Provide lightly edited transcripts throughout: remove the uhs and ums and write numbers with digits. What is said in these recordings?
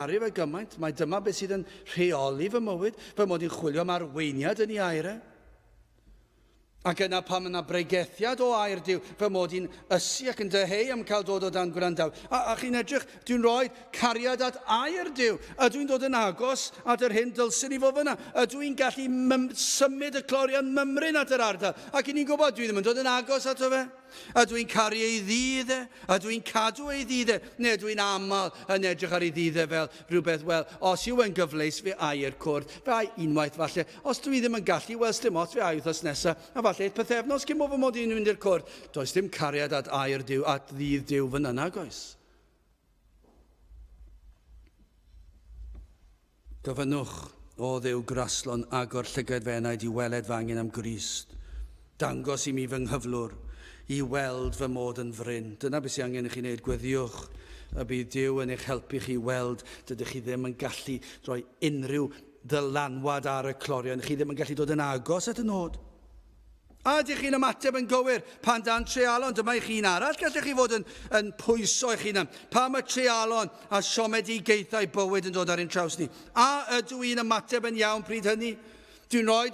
caru fe gymaint, mae dyma beth sydd yn rheoli fy mywyd, fy mod i'n chwilio am arweiniad yn ei air. Ac yna pam yna bregethiad o air Duw, fy mod i'n ysu ac yn dyheu am cael dod o dan gwrandaw. A chi'n edrych, dwi'n rhoi cariad at air Duw. Ydw i'n dod yn agos at yr hyn dylsyn ni fod fyna. Ydw i'n gallu symud y clorian mymryn at yr ardal. Ac i'n gwybod, dwi ddim yn dod yn agos ato fe. Ydw i'n caru ei ddydd e? Ydw i'n cadw ei ddydd e? Neu ydw i'n aml yn edrych ar ei ddydd e fel rhywbeth, wel, os yw e'n gyfleus fe air cwrdd, fe ai unwaith falle. Os dwi ddim yn gallu, wel, sdim os fe ai wythnos nesaf, a falle eith pethefnos cyn bod fy mod i'n mynd i'r cwrdd. Does dim cariad at air Duw, at ddydd Duw fy nag oes. Gofynnwch, o Dduw graslon agor llygad fennaid i weled fy angen am Grist. Dangos i mi fy nghyflwr, i weld fy mod yn fryn. Dyna beth sy'n angen i chi wneud, gweddiwch y bydd Duw yn eich helpu chi weld. Dydych chi ddim yn gallu rhoi unrhyw ddylanwad ar y clorian. Chi ddim yn gallu dod yn agos at y nod. A ydych chi'n ymateb yn gywir pan dan trealon, dyma i chi'n arall. Gallech chi fod yn pwyso eich hunan. Pa mae trealon a siomedigaethau bywyd yn dod ar ein traws ni. A ydw i'n ymateb yn iawn pryd hynny? Dwi'n rhoi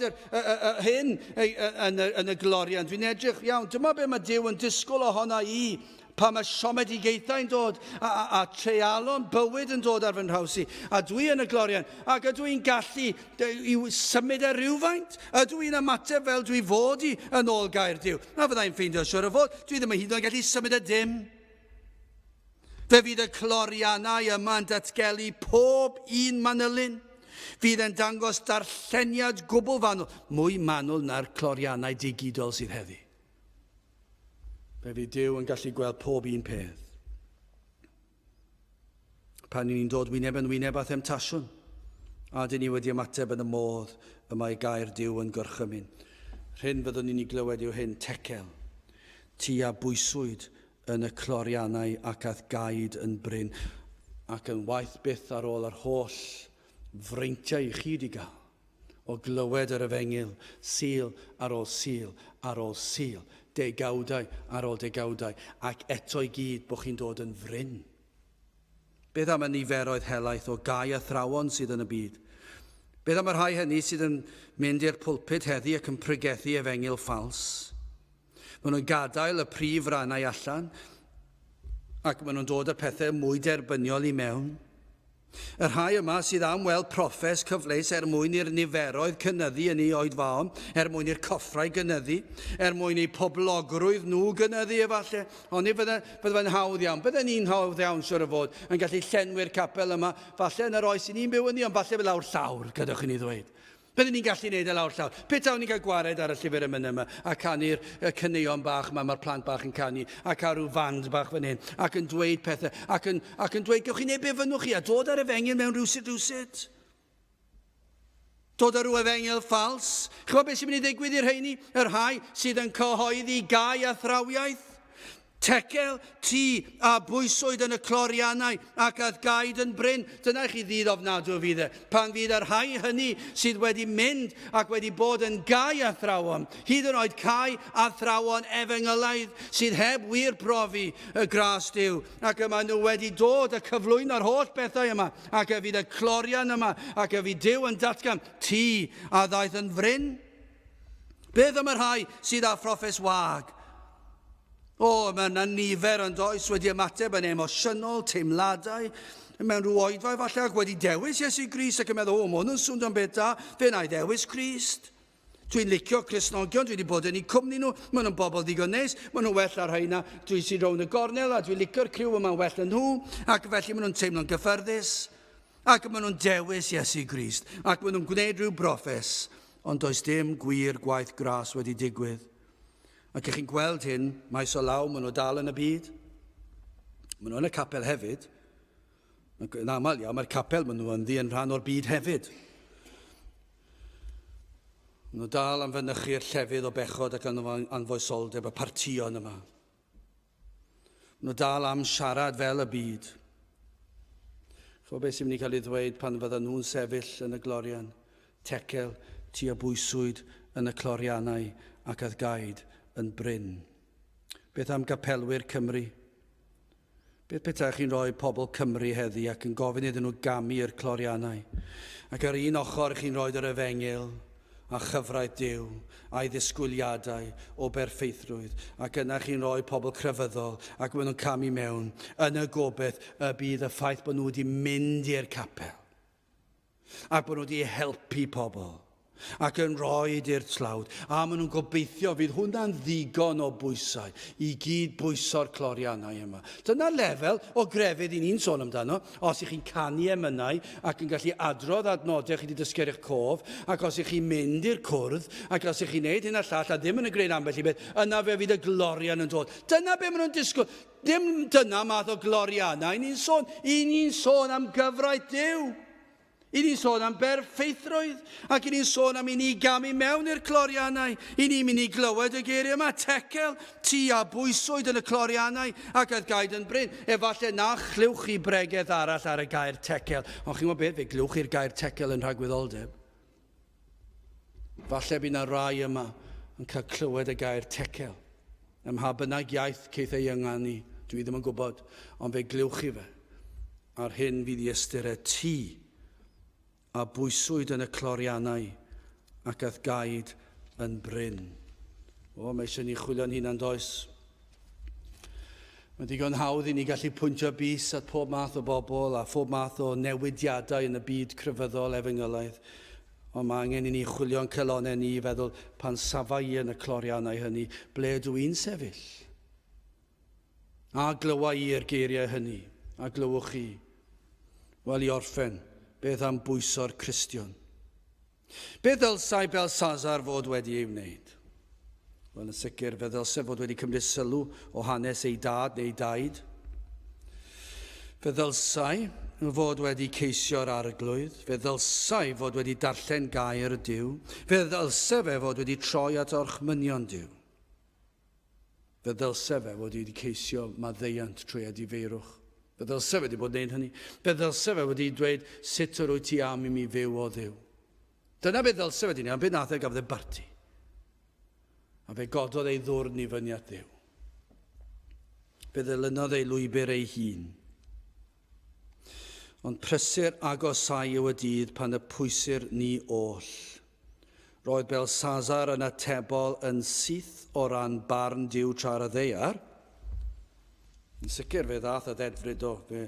hyn yn y glorian. Dwi'n edrych iawn. Dyma be mae Duw yn disgwyl ohona i pa mae siomedigaethau'n dod a trealon bywyd yn dod ar fy nhraws i. A dwi yn y glorian. Ac ydw i'n gallu symud e rhywfaint? Ydw i'n ymateb fel dwi fod i yn ôl gair Duw? Na fyddai'n ffeindio siwr o fod. Dwi ddim yn hyd yn oed gallu symud e dim. Fe fydd y clorianau yma'n datgelu pob un manylun. Fydd e'n dangos darlleniad gwbl fanwl, mwy manwl na'r clorianau digidol sydd heddi. Fe fydd Duw yn gallu gweld pob un peth. Pan ni'n dod wyneb yn wyneb â themtasiwn, a dyn ni wedi ymateb yn y modd y mae gair Duw yn gorchymyn. Rhyn fyddwn ni'n ei glywed yw hyn, tekel, ti a bwyswyd yn y clorianau ac ath gaid yn bryn, ac yn waith byth ar ôl yr holl freintiau i chi wedi gael o glywed yr efengyl, sil ar ôl sil ar ôl sil, degawdau ar ôl degawdau, ac eto i gyd bod chi'n dod yn fryn. Beth am y niferoedd helaeth o gai athrawon sydd yn y byd? Beth am y rhai hynny sydd yn mynd i'r pwlpit heddi ac yn pregethu efengyl ffals? Maen nhw'n gadael y prif rannau allan ac maen nhw'n dod â pethau mwy derbyniol i mewn. Yr rhai yma sydd am weld proffes cyfleus mwyn i'r niferoedd cynyddu yn ei oedfaon, mwyn i'r coffrau gynyddu, mwyn i poblogrwydd nhw gynyddu efallai. Ond fydde fe'n hawdd iawn. Bydde ni'n hawdd iawn siwr o fod yn gallu llenwi'r capel yma, falle yn yr oes i ni'n byw yn ni, ond falle fe lawr llawr, gydwch chi'n ei ddweud. Bydde ni'n gallu gwneud e lawr llawr. Beth awn ni'n cael gwared ar y llyfr yma a canu'r cyneuon bach yma, mae'r plant bach yn canu, a cael rhyw fand bach fan hyn, ac yn dweud pethau, ac yn dweud, gewch chi neu be fynnwch chi, a dod ar efengyl mewn rwsyd. Dod ar rhyw efengyl ffals. Chymod beth sy'n mynd i ddigwydd i'r rheini? Yr rhai sydd yn cyhoeddi gai a thrawiaeth. Tekel, ti a bwyswyd yn y clorianau ac ath gaid yn bryn. Dyna chi ddydd ofnadw fydd e. Pan fydd yr rhai hynny sydd wedi mynd ac wedi bod yn gai a thrawon, hyd yn oed cai a thrawon efengylaidd sydd heb wir profi y gras Duw. Ac yma nhw wedi dod a cyflwyno'r holl bethau yma. Ac y fydd y clorian yma ac y fydd Duw yn datgan ti a ddaeth yn fryn. Beth am yr rhai sydd â phroffes wag? Mae yna nifer yn does wedi ymateb yn emosiynol, teimladau, mewn rhyw oedfau falle ac wedi dewis Iesu Grist ac yn meddwl, ma hwn yn sŵn o'n beth da, fe na i dewis Grist. Dwi'n licio Cristnogion, dwi wedi bod yn eu cwmni nhw, maen nhw'n bobl ddigon neis, maen nhw'n well ar rhaina, dwi sydd rown y gornel a dwi'n licio'r criw yma'n well yn nhw, ac felly maen nhw'n teimlo'n gyffyrddus, ac maen nhw'n dewis Iesu Grist, ac maen nhw'n gwneud rhyw broffes, ond does dim gwir gwaith gras wedi digwydd. Ac ych chi'n gweld hyn, maes o law, maen nhw dal yn y byd. Maen nhw yn y capel hefyd. Yn aml iawn, mae'r capel maen nhw yn ddi yn rhan o'r byd hefyd. Maen nhw dal am fynychu'r llefydd o bechod ac anfoesoldeb y partion yma. Maen nhw dal am siarad fel y byd. Chofio beth sy'n mynd i cael ei ddweud pan fydden nhw'n sefyll yn y glorian. Tekel, ti a bwyswyd yn y clorianau ac ath gaid yn bryn. Beth am gapelwyr Cymru? Beth petach chi'n rhoi pobl Cymru heddi ac yn gofyn iddyn nhw gamu'r cloriannau? Ac ar un ochr chi'n rhoi yr efengil a chyfraith Duw a'i ddisgwyliadau o berffeithrwydd. Ac yna chi'n rhoi pobl crefyddol ac maen nhw'n camu mewn yn y gobeith y bydd y ffaith bod nhw wedi mynd i'r capel. Ac bod nhw wedi helpu pobl ac yn rhoi i'r tlawd. A maen nhw'n gobeithio fydd hwnna'n ddigon o bwysau i gyd bwyso'r cloriannau yma. Dyna lefel o grefydd i ni'n sôn amdano. Os ych chi'n canu emynau ac yn gallu adrodd adnodau chi wedi dysgu ar eich cof, ac os ych chi'n mynd i'r cwrdd, ac os ych chi'n neud hyn a llall a ddim yn y greu ambell i beth, yna fe fydd y glorian yn dod. Dyna be maen nhw'n disgwyl. Dim dyna math o gloriannau. Ni'n sôn am gyfraith Duw. I ni'n sôn am berffeithrwydd, ac i ni'n sôn am i ni gamu mewn i'r cloriannau. I ni'n mynd i glywed y geiriau yma, tekel, tua bwyswyd yn y cloriannau, ac oedd gaid yn bryn. Efallai na chlywch chi bregeth arall ar y gair tekel. Ond chi'n gwybod beth, fe glywch chi'r gair tekel yn rhagwyddoldeb. Falle bydd na rai yma yn cael clywed y gair tekel. Ym mha bynnag iaith ceith ei ynganu, dwi ddim yn gwybod, ond fe glywch chi fe. Ar hyn fydd i ystyr y a bwyswyd yn y cloriannau ac oedd gaid yn bryn. Mae eisiau ni chwilio'n hunan does. Mae'n digon hawdd i ni gallu pwyntio bys at pob math o bobl a pob math o newidiadau yn y byd crefyddol efengylaidd. Ond mae angen i ni chwilio'n celonau ni feddwl pan safai yn y cloriannau hynny, ble ydw i'n sefyll? A glywa i'r geiriau hynny, a glywch chi. Wel, i orffen. Beth am bwyso'r Cristion? Beth ddylsai Belsasar fod wedi ei wneud? Wel, yn sicr, fe ddylsai fod wedi cymryd sylw o hanes ei dad neu daid. Fe ddylsai fod wedi ceisio'r arglwydd. Fe ddylsai fod wedi darllen gair Duw. Fe ddylsai fe fod wedi troi at orchmynion Duw. Fe ddylsai fe fod wedi ceisio maddeuant trwy adifeirwch. Fe ddylsai fe wedi bod wneud hynny. Fe ddylsai fe wedi dweud sut yr wyt ti am i mi fyw o Dduw. Dyna be ddylsai fe wedi wneud, am beth nath e gafodd e barti. A fe gododd ei ddwrn i fyny at Dduw. Fe ddilynodd ei lwybr ei hun. Ond prysur agosau yw y dydd pan y pwysir ni oll. Roedd Belsasar yn atebol yn syth o ran barn Duw tra'r y ddeiar. Yn sicr fe ddath y ddedfryd o, fe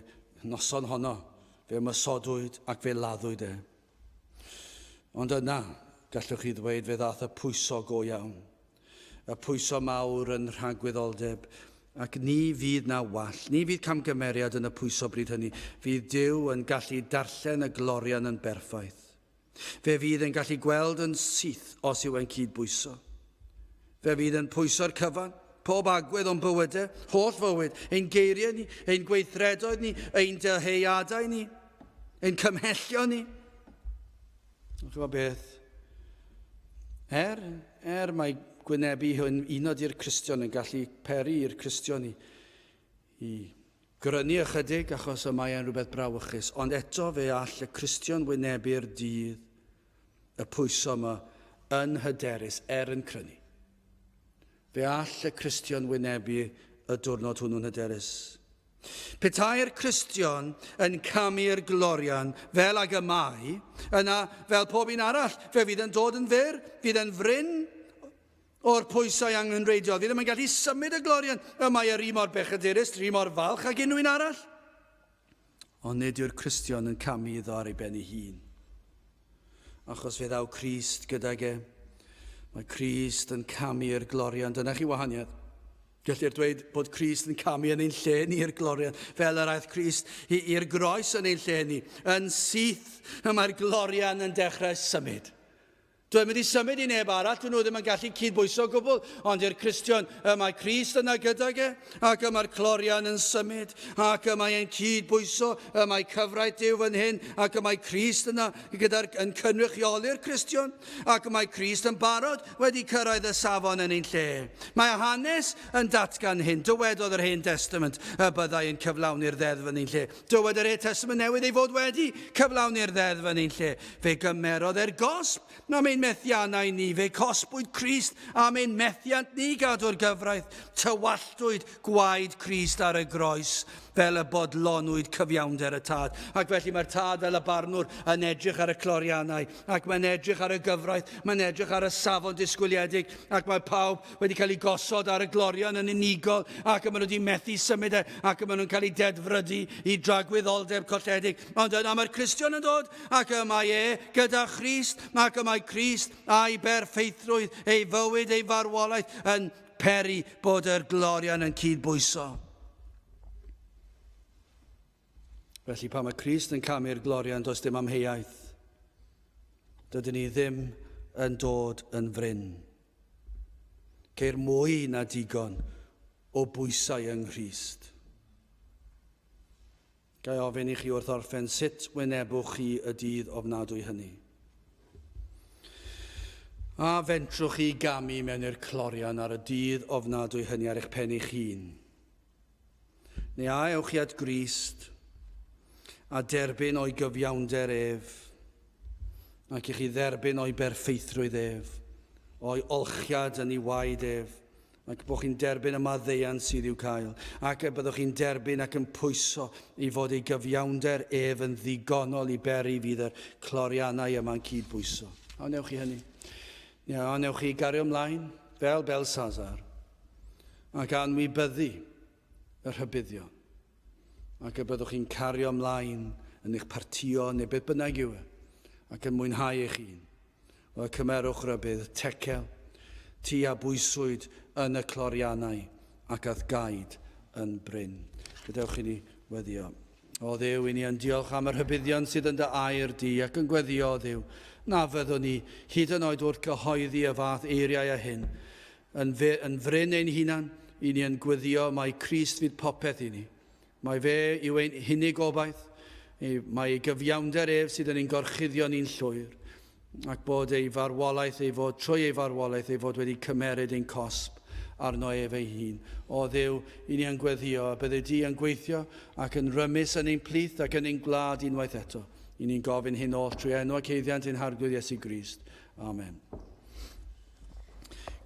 noson honno, fe ymysodwyd ac fe laddwyd e. Ond yna, gallwch chi ddweud, fe ddath y pwyso go iawn. Y pwyso mawr yn rhagwyddoldeb, ac ni fydd na wall, ni fydd camgymeriad yn y pwyso bryd hynny. Fydd Duw yn gallu darllen y glorian yn berffaith. Fe fydd yn gallu gweld yn syth os yw e'n cydbwyso. Fe fydd yn pwyso'r cyfan, pob agwedd o'n bywydau, holl fywyd, ein geiriau ni, ein gweithredoedd ni, ein dylheiadau ni, ein cymhellion ni. Dwi'n gwybod beth? Mae gwynebu hyn unod i'r Cristion yn gallu peri i'r Cristion i grynu ychydig achos y mae e'n rhywbeth brawychus. Ond eto fe all y Cristion wynebu'r dydd y pwyso yma yn hyderus yn crynu. Fe all y Cristion wynebu y diwrnod hwnnw'n hyderus. Petai'r Cristion yn camu'r glorian fel ag y mae, yna fel pob un arall, fe fydd yn dod yn fyr, fydd yn fryn o'r pwysau angenreidiol. Fydd yn gallu symud y glorian, y mae ry mor bechadurus, ry mor falch ag unrhyw arall. Ond nid yw'r Cristion yn camu iddo ar ei ben ei hun. Achos fe ddaw Crist gydag e. Mae Crist yn camu'r glorian. Dyna chi wahaniaeth. Gellir dweud bod Crist yn camu yn ein lle ni i'r glorian. Fel yr aeth Crist i'r groes yn ein lle ni. Yn syth, mae'r glorian yn dechrau symud. Dwi'n mynd i symud i neb arall, dyn nhw ddim yn gallu cydbwyso o gwbl, ond i'r Cristion, mae Crist yna gydag e, ac mae'r clorian yn symud, ac mae e'n cydbwyso, mae cyfraith Duw fan hyn, ac mae Crist yna yn cynrychioli'r Cristion, ac mae Crist yn barod wedi cyrraedd y safon yn ein lle. Mae hanes yn datgan hyn. Dywedodd yr Hen Testament y byddai yn cyflawni'r ddeddf yn ein lle. Dywed yr Hen Testament newydd ei fod wedi cyflawni'r ddeddf yn ein lle. Fe gymerodd gosb, na mae'n methiannau ni, fe cosbwyd Crist a mae'n methiant ni gadw'r gyfraith, tywalltwyd gwaed Crist ar y groes. fel y bodlonwyd cyfiawnder y tad. Ac felly mae'r tad fel y barnwr yn edrych ar y cloriannau, ac mae'n edrych ar y gyfraith, mae'n edrych ar y safon disgwyliedig, ac mae pawb wedi cael ei gosod ar y glorian yn unigol, ac maen nhw wedi methu symud ac maen nhw'n cael ei dedfrydu i dragwyddoldeb colledig. Ond yna mae'r Cristion yn dod, ac y mae gyda Christ, ac y mae Christ a'i berffeithrwydd, ei fywyd, ei farwolaeth yn peri bod yr glorian yn cydbwyso. Felly pan mae Christ yn camu'r glorian, does dim amheuaeth. Dydyn ni ddim yn dod yn fryn. Ceir mwy na digon o bwysau yng Nghrist. Gai ofyn i chi wrth orffen, sut wynebwch chi y dydd ofnadwy hynny? A fentrwch chi gamu mewn i'r clorian ar y dydd ofnadwy hynny ar eich pen eich hun? Neu a ewch chi at Grist a derbyn o'i gyfiawnder ef, ac i chi dderbyn o'i berffeithrwydd ef, o'i olchiad yn ei waed ef, ac bod chi'n derbyn y maddeuant sydd i'w cael, ac byddwch chi'n derbyn ac yn pwyso i fod ei gyfiawnder ef yn ddigonol i beri fydd yr cloriannau yma'n cydbwyso. A newch chi hynny? A newch chi gario ymlaen fel Belsasar ac anwybyddu y rhybuddion, ac y byddwch chi'n cario ymlaen yn eich partio neu beth bynnag yw ac yn mwynhau eich hun. O cymerwch rybydd tecel, ti a bwyswyd yn y cloriannau ac ath gaid yn bryn. Gadewch i ni weddio. O Dduw, i ni yn diolch am yr rhybuddion sydd yn dy air di ac yn gweddio, o Dduw, na fyddwn ni hyd yn oed wrth gyhoeddi y fath eiriau a hyn. Yn fryn ein hunan, i ni yn gweddio mae Crist fydd popeth i ni. Mae fe yw ein hunig obaith, mae ei gyfiawnder ef sydd yn ein gorchuddio ni'n llwyr, ac bod ei farwolaeth ei fod, trwy ei farwolaeth ei fod wedi cymeryd ein cosb arno ef ei hun. O Dduw, i ni yn gweddio, a bydde di yn gweithio ac yn rymys yn ein plith ac yn ein glad unwaith eto. I ni'n gofyn hyn oll trwy enw ac eiddiant ein harglwydd Iesu Grist. Amen.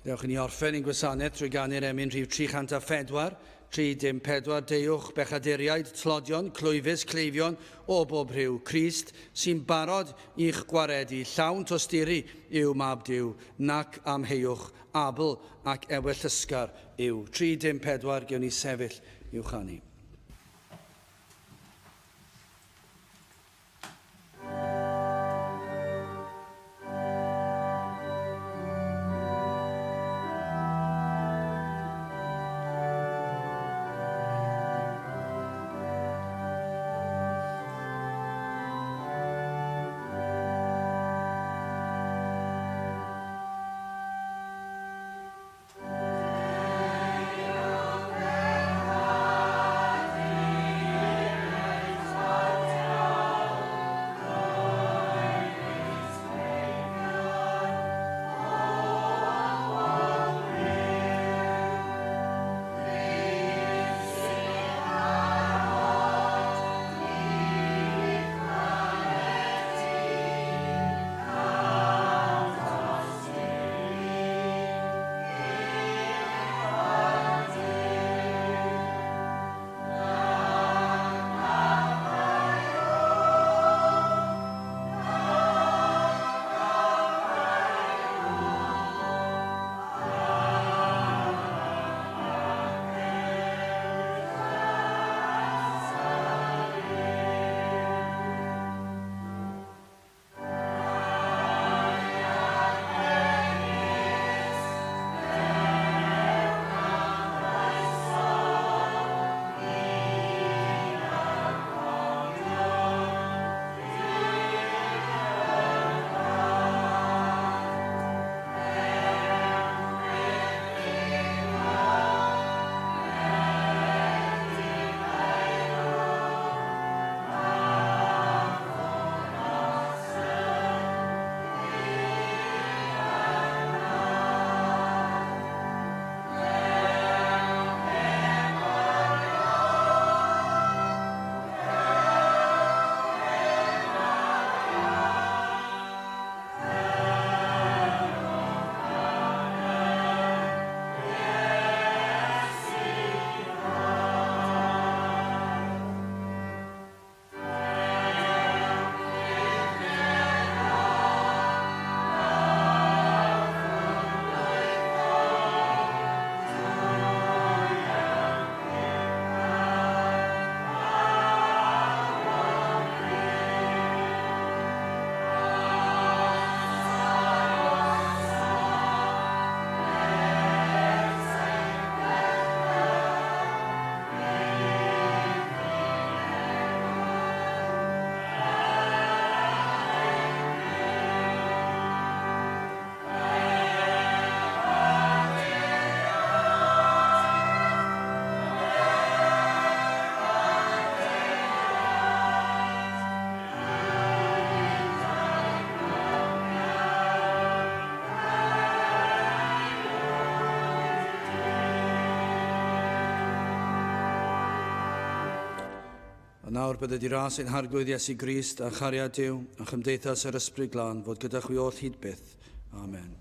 Gadewch i ni orffen ein gwasanaeth trwy ganu'r emyn rhif 304, 354, deuwch bechaduriaid, tlodion, clwyfus, cleifion o bob rhyw. Crist sy'n barod i'ch gwaredu, llawn tosturi yw mab Duw, nac amheuwch, abl ac ewell ysgar yw. 354, gewn ni sefyll i'w chanu. A nawr bydde di ras ein harglwydd Iesu Grist a chariad Duw a chymdeithas yr ysbryd glân fod gyda chwi oll hyd byth. Amen.